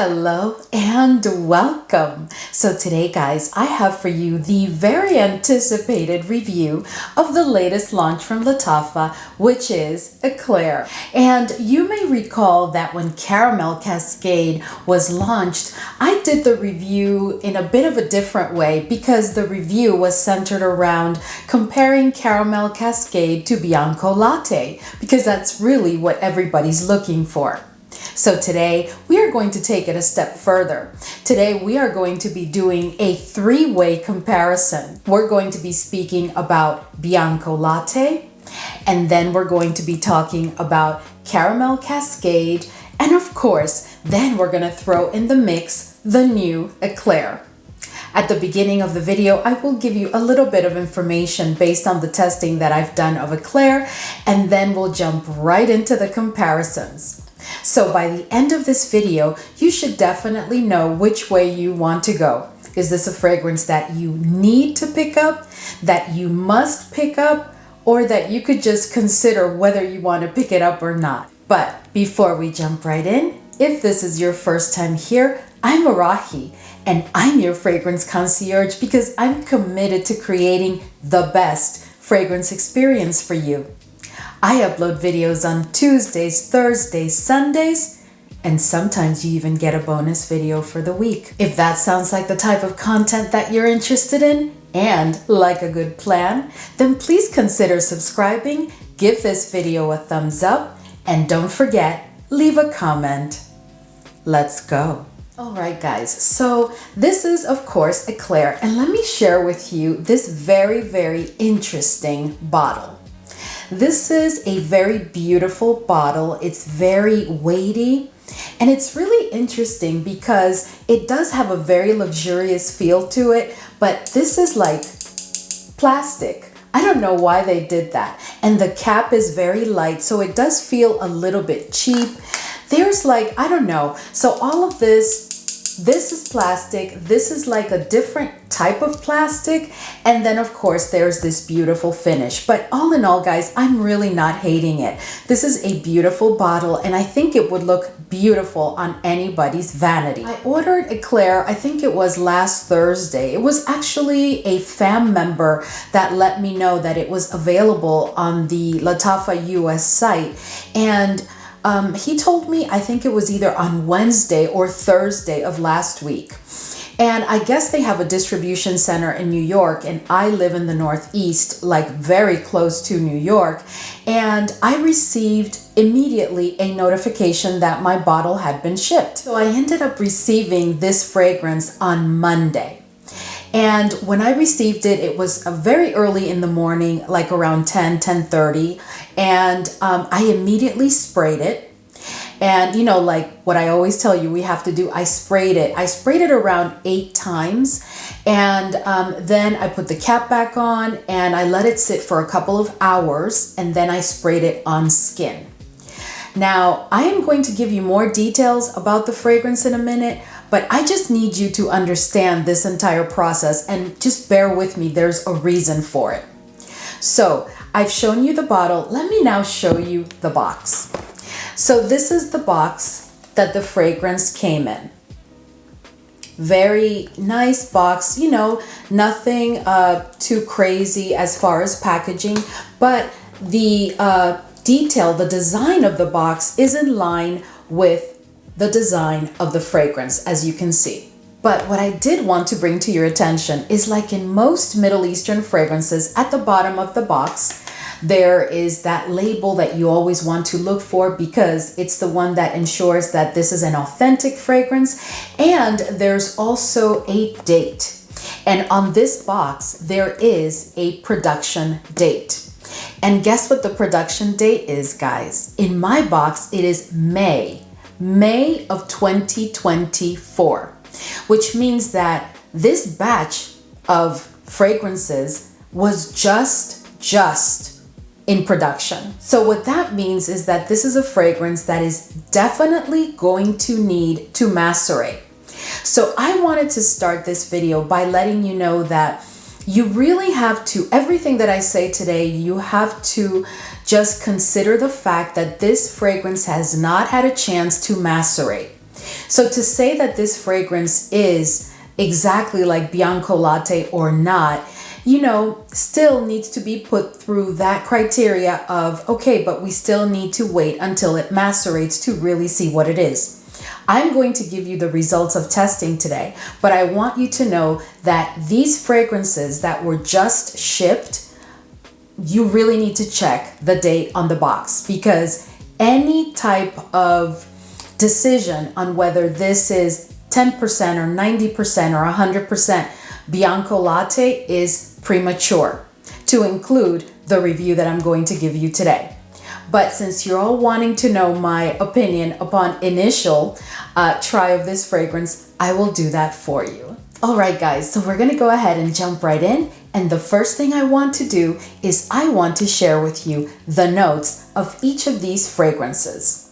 Hello and welcome. So today, guys, I have for you the very anticipated review of the latest launch from Lattafa, which is Eclaire. And you may recall that when Caramel Cascade was launched, I did the review in a bit of a different way because the review was centered around comparing Caramel Cascade to Bianco Latte, because that's really what everybody's looking for. So today we are going to take it a step further. Today we are going to be doing a three-way comparison. We're going to be speaking about Bianco Latte, and then we're going to be talking about Caramel Cascade, and of course, then we're going to throw in the mix the new Eclaire. At the beginning of the video, I will give you a little bit of information based on the testing that I've done of Eclaire, and then we'll jump right into the comparisons. So by the end of this video, you should definitely know which way you want to go. Is this a fragrance that you need to pick up, that you must pick up, or that you could just consider whether you want to pick it up or not? But before we jump right in, if this is your first time here, I'm Arahi, and I'm your fragrance concierge because I'm committed to creating the best fragrance experience for you. I upload videos on Tuesdays, Thursdays, Sundays, and sometimes you even get a bonus video for the week. If that sounds like the type of content that you're interested in and like a good plan, then please consider subscribing, give this video a thumbs up, and don't forget, leave a comment. Let's go. All right, guys, so this is, of course, Eclaire, and let me share with you this very, very interesting bottle. This is a very beautiful bottle. It's very weighty, and it's really interesting because it does have a very luxurious feel to it, but this is like plastic. I don't know why they did that. And the cap is very light, so it does feel a little bit cheap. There's like, I don't know. So all of this is plastic. This is like a different type of plastic. And then of course there's this beautiful finish. But all in all, guys, I'm really not hating it. This is a beautiful bottle, and I think it would look beautiful on anybody's vanity. I ordered Eclaire, I think it was last Thursday. It was actually a fam member that let me know that it was available on the Lattafa US site. And he told me, I think it was either on Wednesday or Thursday of last week. And I guess they have a distribution center in New York, and I live in the Northeast, like very close to New York. And I received immediately a notification that my bottle had been shipped. So I ended up receiving this fragrance on Monday. And when I received it, it was very early in the morning, like around 10:30. And I immediately sprayed it. And you know, like what I always tell you we have to do, I sprayed it. I sprayed it around 8 times. And then I put the cap back on and I let it sit for a couple of hours. And then I sprayed it on skin. Now, I am going to give you more details about the fragrance in a minute, but I just need you to understand this entire process and just bear with me. There's a reason for it. So I've shown you the bottle. Let me now show you the box. So this is the box that the fragrance came in. Very nice box, you know, nothing too crazy as far as packaging, but the detail, the design of the box is in line with the design of the fragrance, as you can see. But what I did want to bring to your attention is, like in most Middle Eastern fragrances, at the bottom of the box, there is that label that you always want to look for because it's the one that ensures that this is an authentic fragrance. And there's also a date. And on this box, there is a production date. And guess what the production date is, guys? In my box, it is May of 2024, which means that this batch of fragrances was just in production. So what that means is that this is a fragrance that is definitely going to need to macerate. So I wanted to start this video by letting you know that you really have to, everything that I say today, you have to just consider the fact that this fragrance has not had a chance to macerate. So to say that this fragrance is exactly like Bianco Latte or not, still needs to be put through that criteria of, okay, but we still need to wait until it macerates to really see what it is. I'm going to give you the results of testing today, but I want you to know that these fragrances that were just shipped, you really need to check the date on the box, because any type of decision on whether this is 10% or 90% or 100% Bianco Latte is premature to include the review that I'm going to give you today. But since you're all wanting to know my opinion upon initial try of this fragrance, I will do that for you. All right, guys, so we're going to go ahead and jump right in. And the first thing I want to do is I want to share with you the notes of each of these fragrances.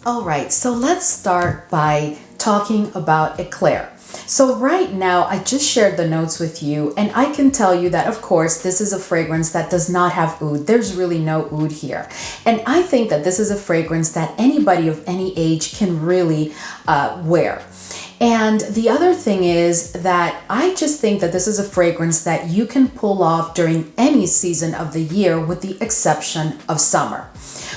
All right, so let's start by talking about Eclaire. So right now, I just shared the notes with you, and I can tell you that, of course, this is a fragrance that does not have oud. There's really no oud here. And I think that this is a fragrance that anybody of any age can really wear. And the other thing is that I just think that this is a fragrance that you can pull off during any season of the year, with the exception of summer.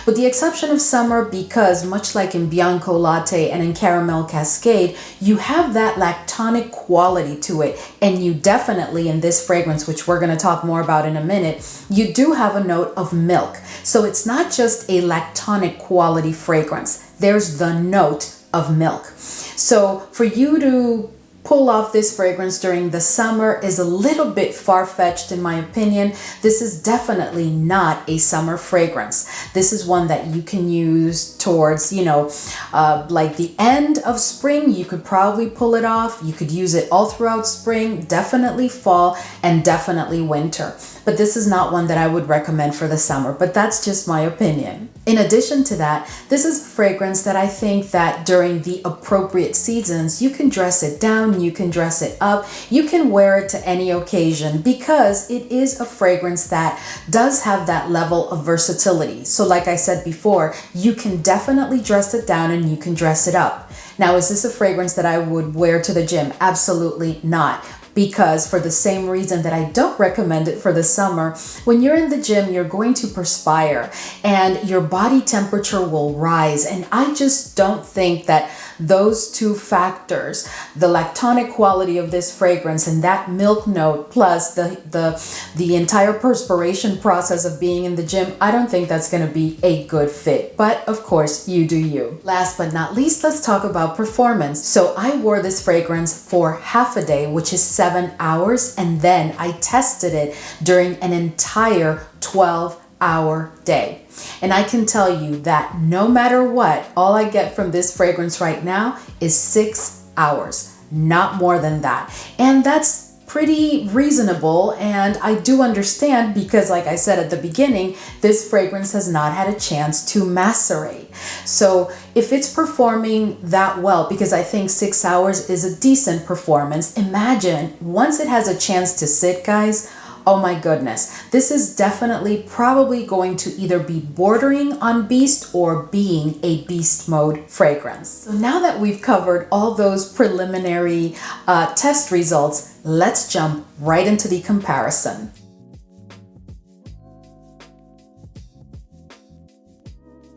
With the exception of summer, because much like in Bianco Latte and in Caramel Cascade, you have that lactonic quality to it. And you definitely, in this fragrance, which we're going to talk more about in a minute, you do have a note of milk. So it's not just a lactonic quality fragrance. There's the note of milk. So for you to pull off this fragrance during the summer is a little bit far-fetched in my opinion. This is definitely not a summer fragrance. This is one that you can use towards, like the end of spring. You could probably pull it off. You could use it all throughout spring, definitely fall, and definitely winter. But this is not one that I would recommend for the summer, but that's just my opinion. In addition to that, this is a fragrance that I think that during the appropriate seasons, you can dress it down, you can dress it up, you can wear it to any occasion, because it is a fragrance that does have that level of versatility. So like I said before, you can definitely dress it down and you can dress it up. Now, is this a fragrance that I would wear to the gym? Absolutely not. Because for the same reason that I don't recommend it for the summer, when you're in the gym, you're going to perspire and your body temperature will rise. And I just don't think that those two factors, the lactonic quality of this fragrance and that milk note, plus the entire perspiration process of being in the gym, I don't think that's going to be a good fit. But of course, you do you. Last but not least, let's talk about performance. So I wore this fragrance for half a day, which is 7 hours, and then I tested it during an entire 12-hour day. And I can tell you that no matter what, all I get from this fragrance right now is 6 hours, not more than that. And that's pretty reasonable, and I do understand, because like I said at the beginning, this fragrance has not had a chance to macerate. So if it's performing that well, because I think 6 hours is a decent performance, imagine once it has a chance to sit, guys. Oh my goodness, this is definitely probably going to either be bordering on beast or being a beast mode fragrance. So now that we've covered all those preliminary test results, let's jump right into the comparison.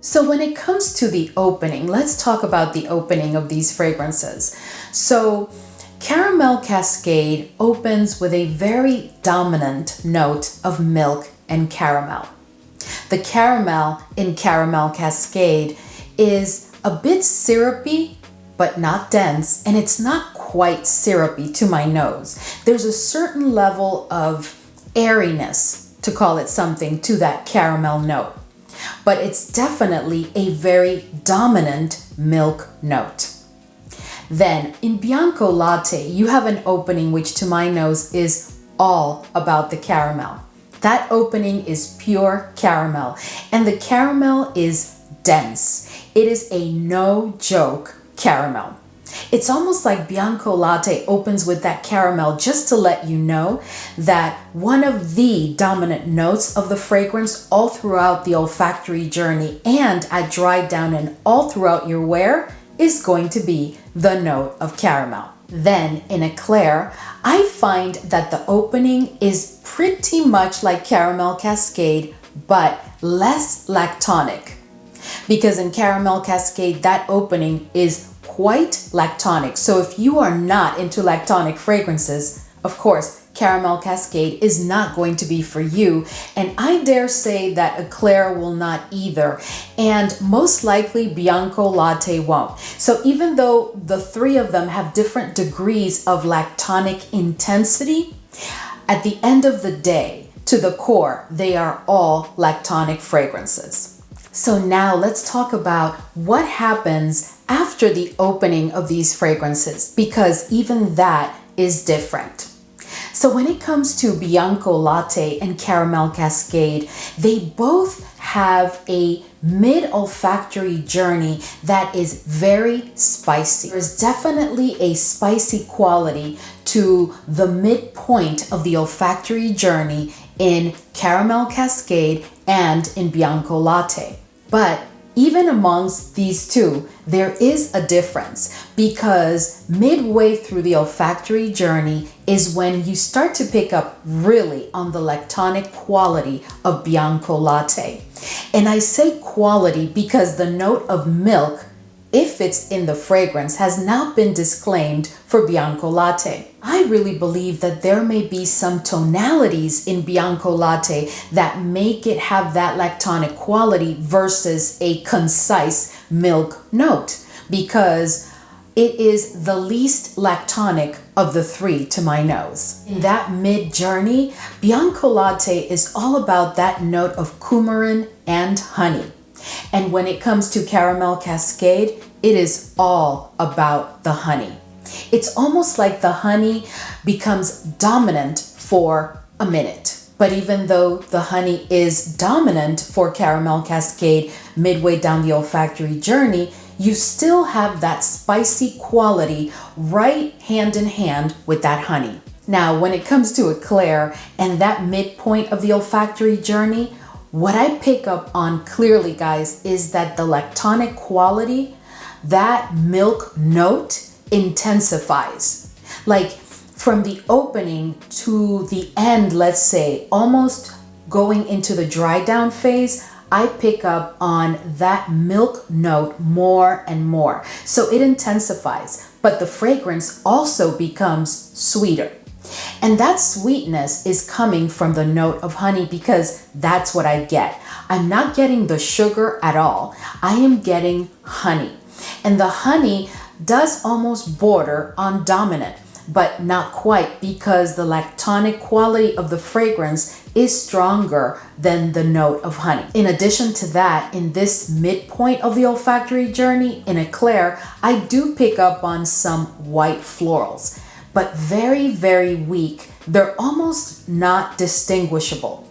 So when it comes to the opening, let's talk about the opening of these fragrances. So Caramel Cascade opens with a very dominant note of milk and caramel. The caramel in Caramel Cascade is a bit syrupy, but not dense, and it's not quite syrupy to my nose. There's a certain level of airiness, to call it something, to that caramel note, but it's definitely a very dominant milk note. Then in Bianco Latte, you have an opening which to my nose is all about the caramel. That opening is pure caramel, and the caramel is dense. It is a no joke caramel. It's almost like Bianco Latte opens with that caramel just to let you know that one of the dominant notes of the fragrance all throughout the olfactory journey and at dry down and all throughout your wear is going to be the note of caramel. Then in Eclaire, I find that the opening is pretty much like Caramel Cascade, but less lactonic. Because in Caramel Cascade, that opening is quite lactonic. So if you are not into lactonic fragrances, of course, Caramel Cascade is not going to be for you. And I dare say that Eclaire will not either. And most likely Bianco Latte won't. So even though the three of them have different degrees of lactonic intensity, at the end of the day, to the core, they are all lactonic fragrances. So now let's talk about what happens after the opening of these fragrances, because even that is different. So when it comes to Bianco Latte and Caramel Cascade, they both have a mid-olfactory journey that is very spicy. There's definitely a spicy quality to the midpoint of the olfactory journey in Caramel Cascade and in Bianco Latte. But even amongst these two, there is a difference, because midway through the olfactory journey is when you start to pick up really on the lactonic quality of Bianco Latte. And I say quality because the note of milk, if it's in the fragrance, has now been disclaimed for Bianco Latte. I really believe that there may be some tonalities in Bianco Latte that make it have that lactonic quality versus a concise milk note, because it is the least lactonic of the three to my nose. In that mid-journey, Bianco Latte is all about that note of coumarin and honey. And when it comes to Caramel Cascade, it is all about the honey. It's almost like the honey becomes dominant for a minute. But even though the honey is dominant for Caramel Cascade midway down the olfactory journey, you still have that spicy quality right hand in hand with that honey. Now, when it comes to Eclaire and that midpoint of the olfactory journey, what I pick up on clearly, guys, is that the lactonic quality, that milk note intensifies. Like from the opening to the end, let's say, almost going into the dry down phase, I pick up on that milk note more and more. So it intensifies, but the fragrance also becomes sweeter. And that sweetness is coming from the note of honey, because that's what I get. I'm not getting the sugar at all. I am getting honey. And the honey does almost border on dominant, but not quite, because the lactonic quality of the fragrance is stronger than the note of honey. In addition to that, in this midpoint of the olfactory journey in Eclaire, I do pick up on some white florals, but very, very weak. They're almost not distinguishable.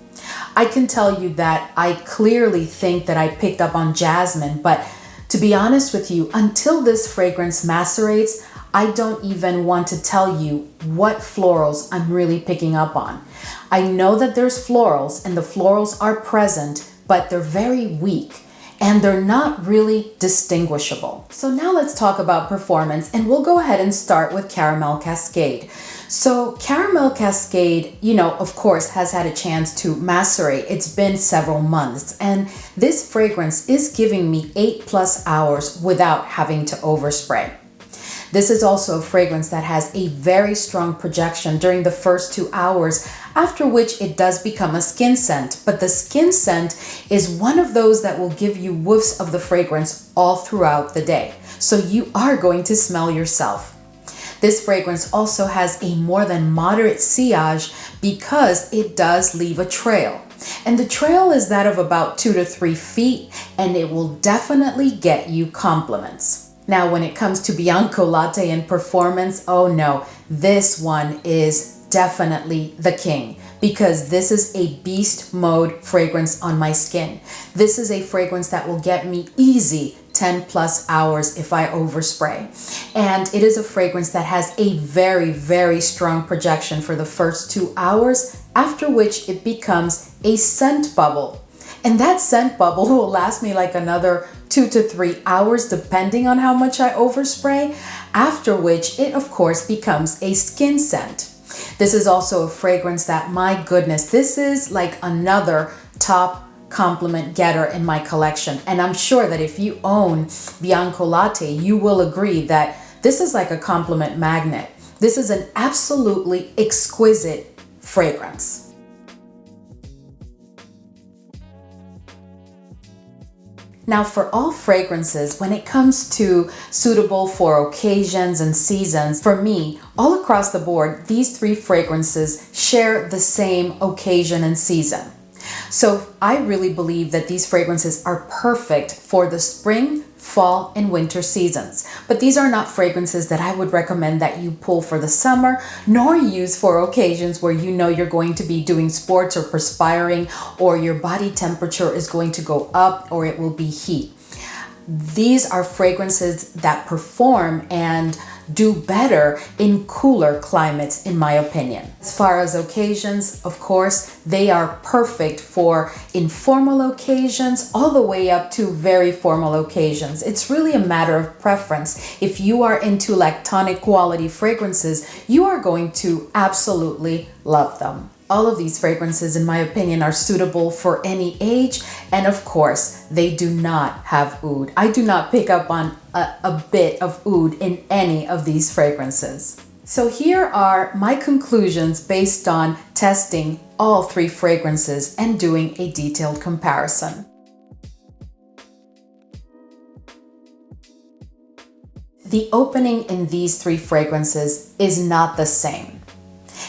I can tell you that I clearly think that I picked up on jasmine, but to be honest with you, until this fragrance macerates, I don't even want to tell you what florals I'm really picking up on. I know that there's florals, and the florals are present, but they're very weak and they're not really distinguishable. So now let's talk about performance, and we'll go ahead and start with Caramel Cascade. So Caramel Cascade, of course, has had a chance to macerate. It's been several months, and this fragrance is giving me 8+ hours without having to overspray. This is also a fragrance that has a very strong projection during the first 2 hours, after which it does become a skin scent. But the skin scent is one of those that will give you whiffs of the fragrance all throughout the day. So you are going to smell yourself. This fragrance also has a more than moderate sillage because it does leave a trail. And the trail is that of about 2 to 3 feet, and it will definitely get you compliments. Now, when it comes to Bianco Latte and performance, oh no, this one is definitely the king because this is a beast mode fragrance on my skin. This is a fragrance that will get me easy 10 plus hours if I overspray. And it is a fragrance that has a very, very strong projection for the first 2 hours, after which it becomes a scent bubble. And that scent bubble will last me like another 2 to 3 hours, depending on how much I overspray, after which it, of course, becomes a skin scent. This is also a fragrance that, my goodness, this is like another top compliment getter in my collection. And I'm sure that if you own Bianco Latte, you will agree that this is like a compliment magnet. This is an absolutely exquisite fragrance. Now, for all fragrances, when it comes to suitable for occasions and seasons, for me, all across the board, these 3 fragrances share the same occasion and season. So I really believe that these fragrances are perfect for the spring, fall, and winter seasons. But these are not fragrances that I would recommend that you pull for the summer, nor use for occasions where you know you're going to be doing sports or perspiring, or your body temperature is going to go up, or it will be heat. These are fragrances that perform and do better in cooler climates, in my opinion. As far as occasions, of course, they are perfect for informal occasions all the way up to very formal occasions. It's really a matter of preference. If you are into lactonic quality fragrances, you are going to absolutely love them. All of these fragrances, in my opinion, are suitable for any age, and of course, they do not have oud. I do not pick up on a bit of oud in any of these fragrances. So here are my conclusions based on testing all 3 fragrances and doing a detailed comparison. The opening in these 3 fragrances is not the same.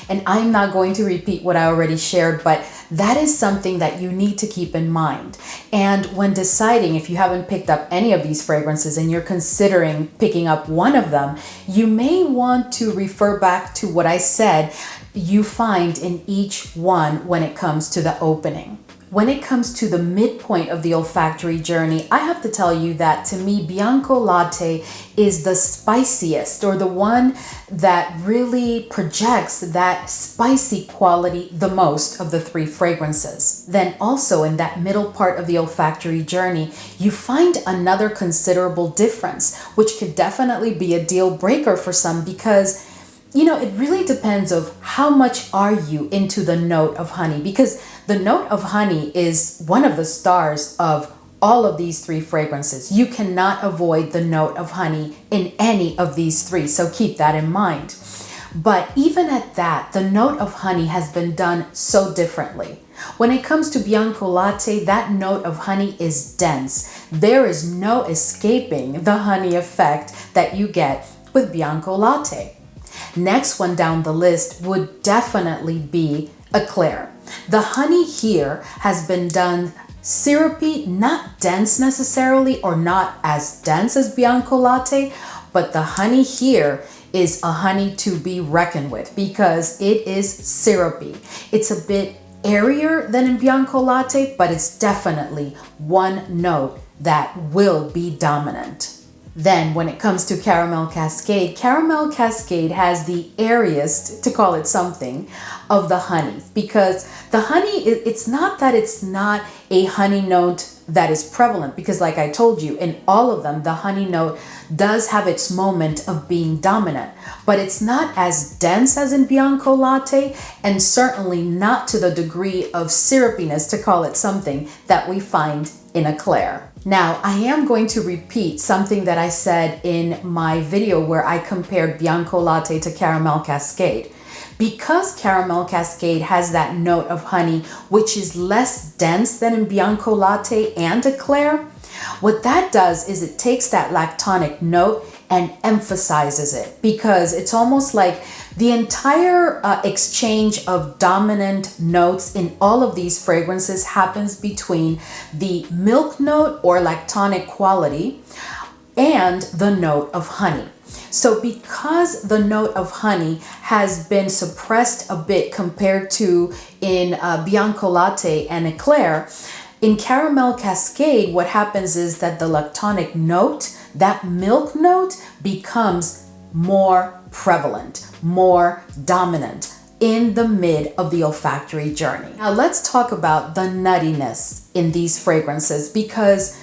And I'm not going to repeat what I already shared, but that is something that you need to keep in mind. And when deciding, if you haven't picked up any of these fragrances and you're considering picking up one of them, you may want to refer back to what I said you find in each one when it comes to the opening. When it comes to the midpoint of the olfactory journey, I have to tell you that to me, Bianco Latte is the spiciest, or the one that really projects that spicy quality the most of the 3 fragrances. Then also in that middle part of the olfactory journey, you find another considerable difference, which could definitely be a deal breaker for some because it really depends of how much are you into the note of honey, because the note of honey is one of the stars of all of these 3 fragrances. You cannot avoid the note of honey in any of these 3, so keep that in mind. But even at that, the note of honey has been done so differently. When it comes to Bianco Latte, that note of honey is dense. There is no escaping the honey effect that you get with Bianco Latte. Next one down the list would definitely be Eclaire. The honey here has been done syrupy, not dense necessarily, or not as dense as Bianco Latte, but the honey here is a honey to be reckoned with because it is syrupy. It's a bit airier than in Bianco Latte, but it's definitely one note that will be dominant. Then when it comes to Caramel Cascade has the airiest, to call it something, of the honey, because the honey, it's not that it's not a honey note that is prevalent, because like I told you, in all of them, the honey note does have its moment of being dominant, but it's not as dense as in Bianco Latte, and certainly not to the degree of syrupiness, to call it something, that we find in Eclaire. Now, I am going to repeat something that I said in my video where I compared Bianco Latte to Caramel Cascade. Because Caramel Cascade has that note of honey, which is less dense than in Bianco Latte and Eclaire, what that does is it takes that lactonic note and emphasizes it, because it's almost like the entire exchange of dominant notes in all of these fragrances happens between the milk note or lactonic quality and the note of honey. So because the note of honey has been suppressed a bit compared to in Bianco Latte and Eclaire, in Caramel Cascade, what happens is that the lactonic note, that milk note, becomes more prevalent, more dominant in the mid of the olfactory journey. Now let's talk about the nuttiness in these fragrances, because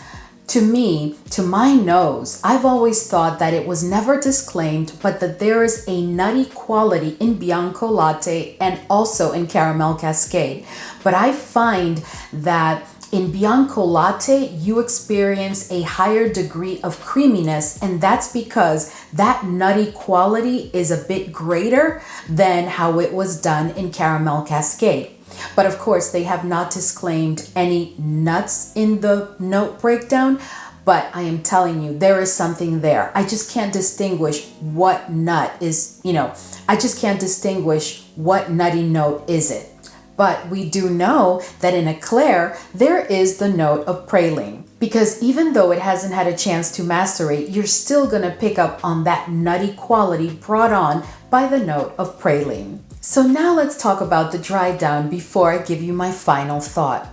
to me, to my nose, I've always thought that it was never disclaimed, but that there is a nutty quality in Bianco Latte and also in Caramel Cascade. But I find that in Bianco Latte, you experience a higher degree of creaminess, and that's because that nutty quality is a bit greater than how it was done in Caramel Cascade. But of course, they have not disclaimed any nuts in the note breakdown, but I am telling you, there is something there. I just can't distinguish what nut is, I just can't distinguish what nutty note is it. But we do know that in Eclaire, there is the note of praline, because even though it hasn't had a chance to macerate, you're still gonna pick up on that nutty quality brought on by the note of praline. So now let's talk about the dry down before I give you my final thought.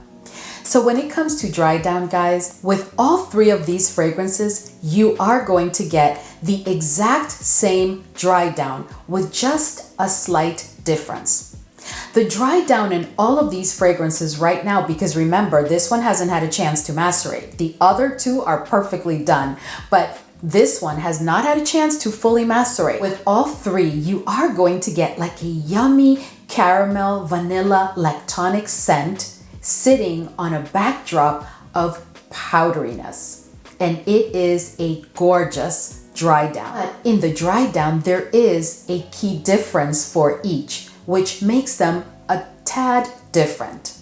So when it comes to dry down, guys, with all three of these fragrances, you are going to get the exact same dry down with just a slight difference. The dry down in all of these fragrances right now, because remember, this one hasn't had a chance to macerate. The other two are perfectly done, but this one has not had a chance to fully macerate. With all three, you are going to get like a yummy caramel vanilla lactonic scent sitting on a backdrop of powderiness. And it is a gorgeous dry down. But in the dry down, there is a key difference for each, which makes them a tad different.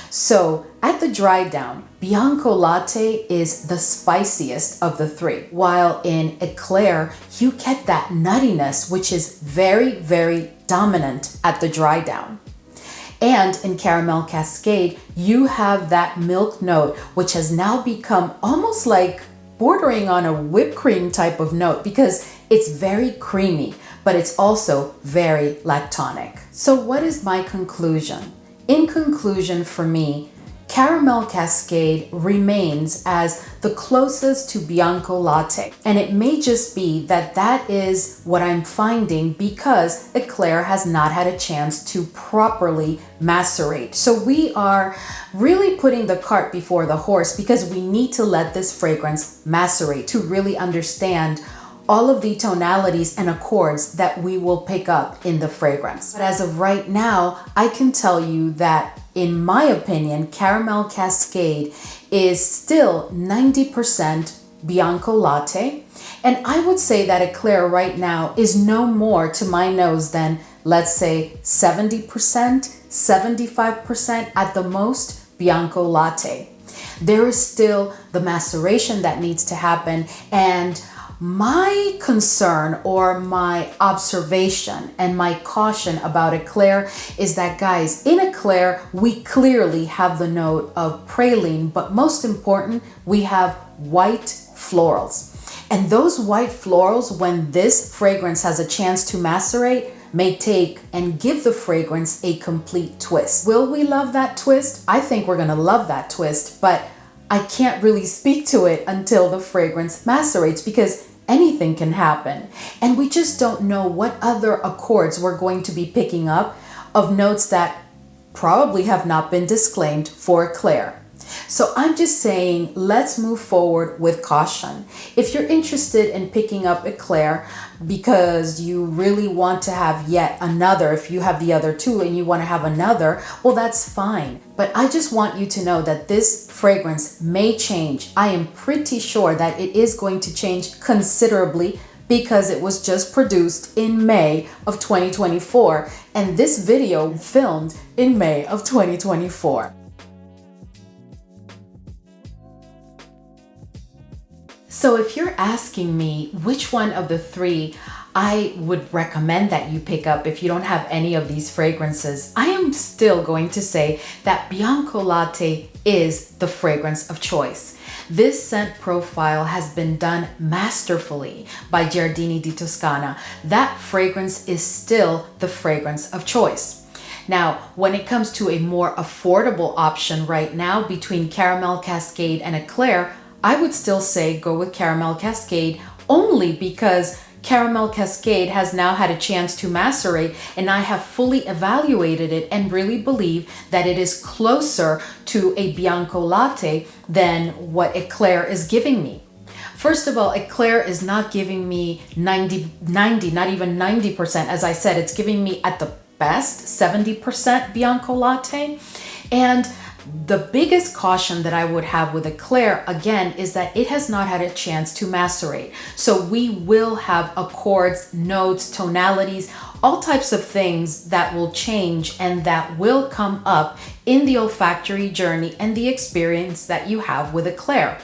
So at the dry down, Bianco Latte is the spiciest of the three, while in Eclaire, you get that nuttiness, which is very, very dominant at the dry down. And in Caramel Cascade, you have that milk note, which has now become almost like bordering on a whipped cream type of note, because it's very creamy, but it's also very lactonic. So what is my conclusion? In conclusion, for me, Caramel Cascade remains as the closest to Bianco Latte. And it may just be that that is what I'm finding because Eclaire has not had a chance to properly macerate. So we are really putting the cart before the horse, because we need to let this fragrance macerate to really understand all of the tonalities and accords that we will pick up in the fragrance. But as of right now, I can tell you that in my opinion, Caramel Cascade is still 90% Bianco Latte. And I would say that Eclaire right now is no more to my nose than, let's say, 70%, 75% at the most Bianco Latte. There is still the maceration that needs to happen, and my concern or my observation and my caution about Eclaire is that, guys, in Eclaire, we clearly have the note of praline, but most important, we have white florals. And those white florals, when this fragrance has a chance to macerate, may take and give the fragrance a complete twist. Will we love that twist? I think we're gonna love that twist, but I can't really speak to it until the fragrance macerates, because anything can happen. And we just don't know what other accords we're going to be picking up of notes that probably have not been disclaimed for Eclaire. So I'm just saying, let's move forward with caution. If you're interested in picking up Eclaire because you really want to have yet another, if you have the other two and you want to have another, well, that's fine. But I just want you to know that this fragrance may change. I am pretty sure that it is going to change considerably, because it was just produced in May of 2024, and this video filmed in May of 2024. So if you're asking me which one of the three I would recommend that you pick up if you don't have any of these fragrances, I am still going to say that Bianco Latte is the fragrance of choice. This scent profile has been done masterfully by Giardini di Toscana. That fragrance is still the fragrance of choice. Now, when it comes to a more affordable option right now between Caramel Cascade and Eclaire, I would still say go with Caramel Cascade, only because Caramel Cascade has now had a chance to macerate, and I have fully evaluated it and really believe that it is closer to a Bianco Latte than what Eclaire is giving me. First of all, Eclaire is not giving me 90, not even 90%. As I said, it's giving me at the best 70% Bianco Latte. And the biggest caution that I would have with Eclaire, again, is that it has not had a chance to macerate. So we will have accords, notes, tonalities, all types of things that will change and that will come up in the olfactory journey and the experience that you have with Eclaire.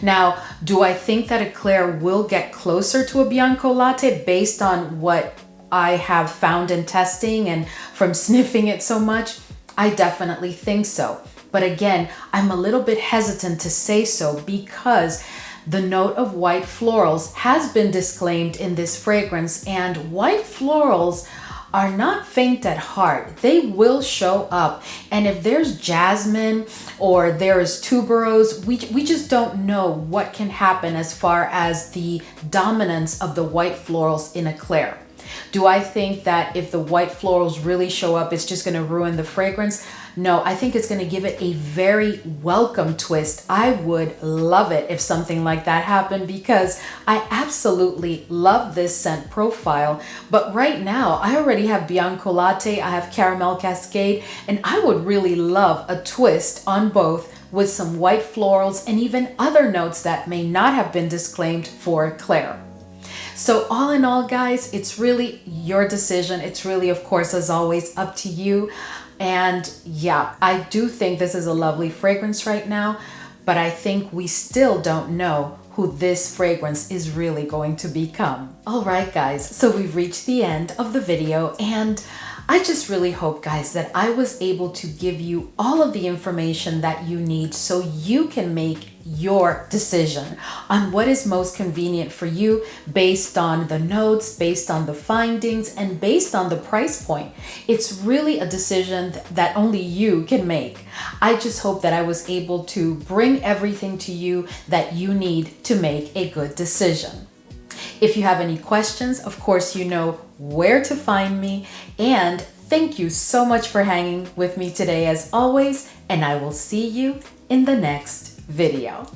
Now, do I think that Eclaire will get closer to a Bianco Latte based on what I have found in testing and from sniffing it so much? I definitely think so. But again, I'm a little bit hesitant to say so because the note of white florals has been disclaimed in this fragrance, and white florals are not faint at heart. They will show up. And if there's jasmine or there is tuberose, we just don't know what can happen as far as the dominance of the white florals in Eclaire. Do I think that if the white florals really show up, it's just going to ruin the fragrance? No, I think it's going to give it a very welcome twist. I would love it if something like that happened because I absolutely love this scent profile. But right now, I already have Bianco Latte, I have Caramel Cascade, and I would really love a twist on both with some white florals and even other notes that may not have been disclaimed for Eclaire. So all in all, guys, it's really your decision. It's really, of course, as always, up to you. And yeah, I do think this is a lovely fragrance right now, but I think we still don't know who this fragrance is really going to become. All right, guys, so we've reached the end of the video, and I just really hope, guys, that I was able to give you all of the information that you need so you can make your decision on what is most convenient for you based on the notes, based on the findings, and based on the price point. It's really a decision that only you can make. I just hope that I was able to bring everything to you that you need to make a good decision. If you have any questions, of course, you know where to find me. And thank you so much for hanging with me today as always, and I will see you in the next video.